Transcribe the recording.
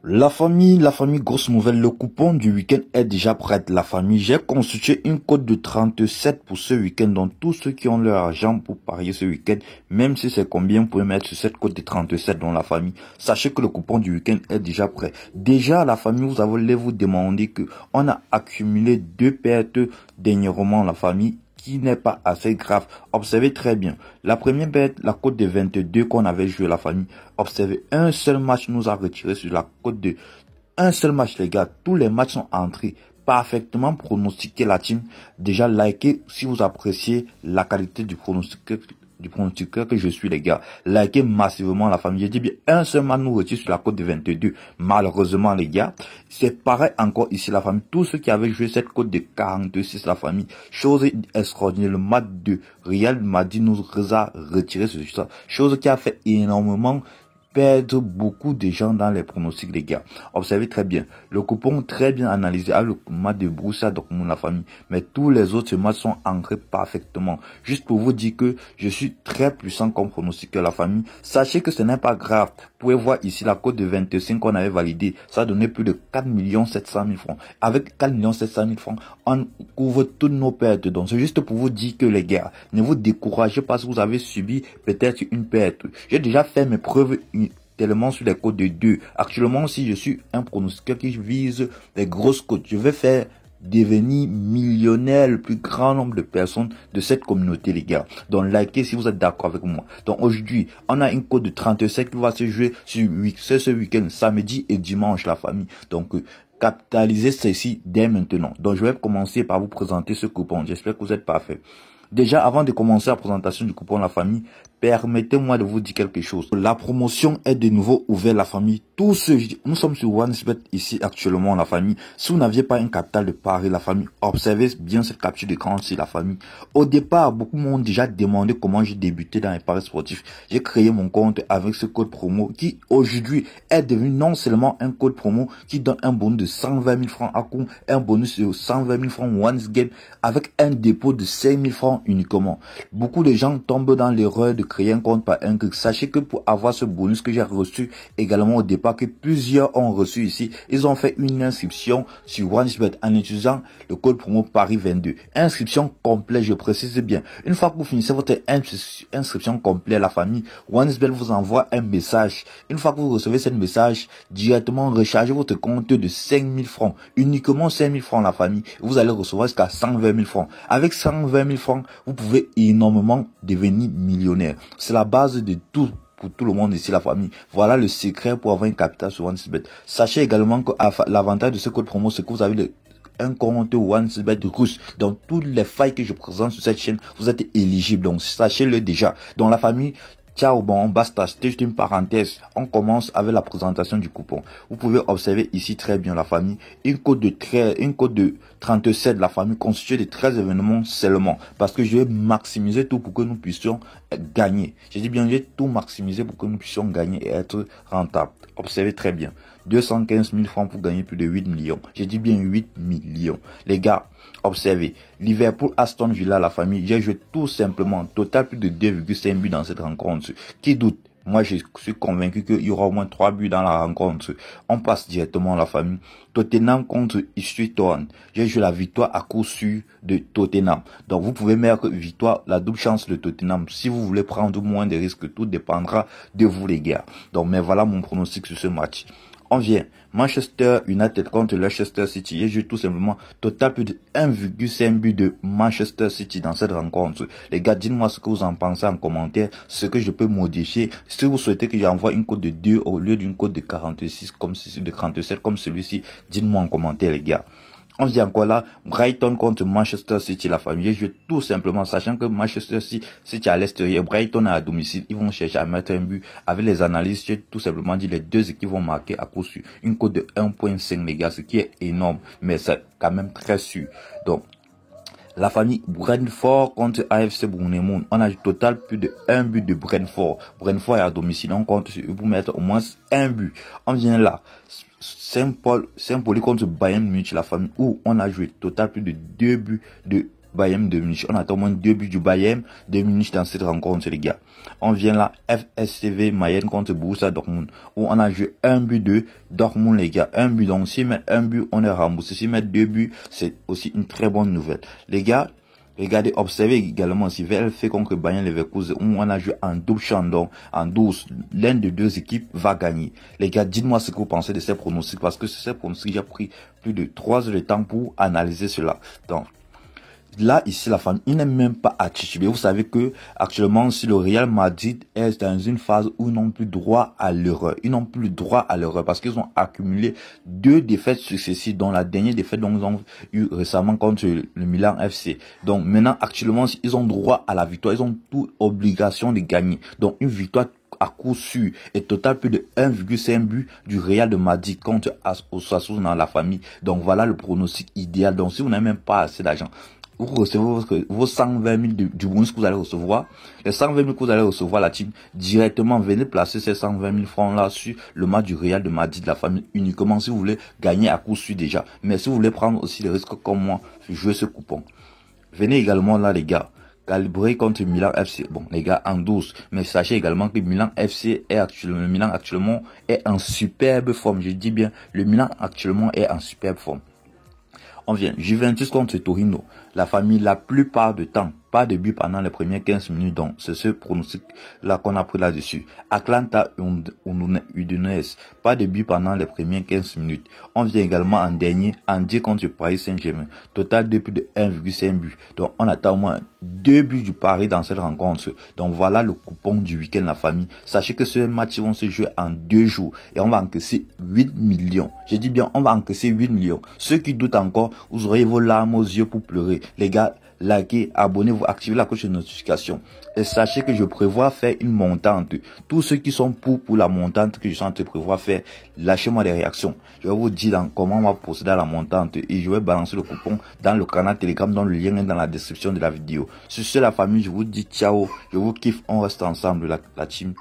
La famille, grosse nouvelle, le coupon du week-end est déjà prêt. La famille, j'ai constitué une cote de 37 pour ce week-end. Donc, tous ceux qui ont leur argent pour parier ce week-end, même si c'est combien, vous pouvez mettre sur cette cote de 37 dans la famille. Sachez que le coupon du week-end est déjà prêt. Déjà, la famille, vous allez vous demander que on a accumulé 2 pertes dernièrement, la famille, qui n'est pas assez grave. Observez très bien. La première bête, la cote de 22 qu'on avait joué la famille. Observez, un seul match nous a retiré sur la cote de un seul match, les gars. Tous les matchs sont entrés parfaitement pronostiqués, la team. Déjà, likez si vous appréciez la qualité du pronostiqueur que je suis, les gars. Likez massivement la famille. J'ai dit bien, un seul match nous retire sur la cote de 22. Malheureusement, les gars, c'est pareil encore ici, la famille. Tous ceux qui avaient joué cette cote de 46, la famille, chose extraordinaire, le match de Real Madrid nous a retiré sur ça. Chose qui a fait énormément perdre beaucoup de gens dans les pronostics, les gars. Observez très bien. Le coupon très bien analysé avec le match de Borussia Dortmund, la famille. Mais tous les autres matchs sont ancrés parfaitement. Juste pour vous dire que je suis très puissant comme pronostiqueur, la famille. Sachez que ce n'est pas grave. Vous pouvez voir ici la cote de 25 qu'on avait validée. Ça a donné plus de 4 700 000 francs. Avec 4 700 000 francs, on couvre toutes nos pertes. Donc c'est juste pour vous dire que, les gars, ne vous découragez pas si vous avez subi peut-être une perte. J'ai déjà fait mes preuves tellement sur les cotes de 2. Actuellement, si je suis un pronostiqueur qui vise les grosses cotes, je vais faire devenir millionnaire le plus grand nombre de personnes de cette communauté, les gars. Donc, likez si vous êtes d'accord avec moi. Donc, aujourd'hui, on a une cote de 37 qui va se jouer sur ce week-end, samedi et dimanche, la famille. Donc, capitalisez ceci dès maintenant. Donc, je vais commencer par vous présenter ce coupon. J'espère que vous êtes parfait. Déjà, avant de commencer la présentation du coupon La Famille, permettez-moi de vous dire quelque chose. La promotion est de nouveau ouverte, la famille. Nous sommes sur OneXBet ici actuellement, la famille. Si vous n'aviez pas un capital de pari, la famille, observez bien cette capture d'écran ici, la famille. Au départ, beaucoup m'ont déjà demandé comment j'ai débuté dans les paris sportifs. J'ai créé mon compte avec ce code promo qui aujourd'hui est devenu non seulement un code promo qui donne un bonus de 120 000 francs à coup, un bonus de 120 000 francs once game avec un dépôt de 5 000 francs uniquement. Beaucoup de gens tombent dans l'erreur de créer un compte par un clic. Sachez que pour avoir ce bonus que j'ai reçu également au départ, que plusieurs ont reçu ici, ils ont fait une inscription sur OneXBet en utilisant le code promo Paris22. Inscription complète, je précise bien. Une fois que vous finissez votre inscription complète, la famille, OneXBet vous envoie un message. Une fois que vous recevez ce message, directement rechargez votre compte de 5 000 francs. Uniquement 5 000 francs, la famille. Vous allez recevoir jusqu'à 120 000 francs. Avec 120 000 francs, vous pouvez énormément devenir millionnaire. C'est la base de tout pour tout le monde ici, la famille. Voilà le secret pour avoir une capital sur OneXBet. Sachez également que l'avantage de ce code promo, c'est que vous avez un compte OneXBet russe. Donc, toutes les failles que je présente sur cette chaîne, vous êtes éligible. Donc, sachez-le déjà. Dans la famille, ciao, bon, basta, c'était juste une parenthèse. On commence avec la présentation du coupon. Vous pouvez observer ici très bien, la famille. Une cote de 37, la famille, constituée de 13 événements seulement. Parce que je vais maximiser tout pour que nous puissions gagner. J'ai dit bien, je vais tout maximiser pour que nous puissions gagner et être rentable. Observez très bien. 215 000 francs pour gagner plus de 8 millions. J'ai dit bien 8 millions. Les gars, observez. Liverpool, Aston Villa, la famille, j'ai joué tout simplement, total plus de 2,5 buts dans cette rencontre. Qui doute? Moi, je suis convaincu qu'il y aura au moins 3 buts dans la rencontre. On passe directement à la famille. Tottenham contre Ipswich Town. J'ai joué la victoire à coup sûr de Tottenham. Donc, vous pouvez mettre victoire, la double chance de Tottenham. Si vous voulez prendre moins de risques, tout dépendra de vous, les gars. Donc, mais voilà mon pronostic sur ce match. On vient. Manchester United contre Leicester City. J'ai joué tout simplement total plus de 1,5 but de Manchester City dans cette rencontre. Les gars, dites-moi ce que vous en pensez en commentaire, ce que je peux modifier. Si vous souhaitez que j'envoie une cote de 2 au lieu d'une cote de 46 comme ceci, de 37 comme celui-ci, dites-moi en commentaire, les gars. On dit encore là, Brighton contre Manchester City, la famille. Je joue tout simplement, sachant que Manchester City à l'extérieur, Brighton à domicile, ils vont chercher à mettre un but. Avec les analyses, j'ai tout simplement dit les deux équipes vont marquer à coup sûr. Une cote de 1,5, les gars, ce qui est énorme, mais c'est quand même très sûr. Donc, la famille Brentford contre AFC Bournemouth. On a au total plus de 1 but de Brentford. Brentford est à domicile. On compte sur eux pour mettre au moins un but. On vient là. Saint-Pauli contre Bayern Munich, la famille, où on a joué total plus de 2 buts de Bayern de Munich. On attend au moins 2 buts du Bayern de Munich dans cette rencontre, les gars. On vient là, FSCV Mayenne contre Borussia Dortmund, où on a joué 1 but de Dortmund, les gars. 1 but, donc s'ils mettent 1 but, on est remboursé. S'ils mettent 2 buts, c'est aussi une très bonne nouvelle. Les gars, regardez, observez également si VfL contre Bayern Leverkusen, où on a joué en double chandon, en 12. L'un des deux équipes va gagner. Les gars, dites-moi ce que vous pensez de ces pronostics, parce que ces pronostics, j'ai pris plus de 3 heures de temps pour analyser cela. Donc, là, ici, la famille, il n'est même pas à tituber. Vous savez que, actuellement, si le Real Madrid est dans une phase où ils n'ont plus droit à l'erreur. Ils n'ont plus droit à l'erreur parce qu'ils ont accumulé 2 défaites successives, dont la dernière défaite dont ils ont eu récemment contre le Milan FC. Donc, maintenant, actuellement, ils ont droit à la victoire. Ils ont toute obligation de gagner. Donc, une victoire à coup sûr et total plus de 1,5 but du Real de Madrid contre Osasuna dans la famille. Donc, voilà le pronostic idéal. Donc, si vous n'avez même pas assez d'argent, vous recevez vos 120 000 du bonus que vous allez recevoir. Les 120 000 que vous allez recevoir, la team, directement, venez placer ces 120 000 francs là sur le match du Real de Madrid de la famille uniquement si vous voulez gagner à coup sûr déjà. Mais si vous voulez prendre aussi les risques comme moi, jouer ce coupon. Venez également là, les gars. Calibrer contre Milan FC. Bon, les gars, en 12. Mais sachez également que Milan FC le Milan actuellement est en superbe forme. Je dis bien, le Milan actuellement est en superbe forme. On vient Juventus contre Torino. La famille, la plupart du temps, pas de but pendant les premières 15 minutes. Donc, c'est ce pronostic là qu'on a pris là-dessus. Atlanta Udinese. Pas de but pendant les premières 15 minutes. On vient également en dernier, Angers contre Paris Saint-Germain. Total de plus de 1,5 but. Donc, on attend au moins 2 buts du Paris dans cette rencontre. Donc, voilà le coupon du week-end, la famille. Sachez que ce match vont se jouer en 2 jours. Et on va encaisser 8 millions. Je dis bien, on va encaisser 8 millions. Ceux qui doutent encore, vous aurez vos larmes aux yeux pour pleurer. Les gars, likez, abonnez-vous, activez la cloche de notification. Et sachez que je prévois faire une montante. Tous ceux qui sont pour la montante que je suis en train de prévoir faire, lâchez-moi des réactions. Je vais vous dire comment on va procéder à la montante et je vais balancer le coupon dans le canal Telegram dont le lien est dans la description de la vidéo. Sur ce, la famille, je vous dis ciao. Je vous kiffe, on reste ensemble, la team.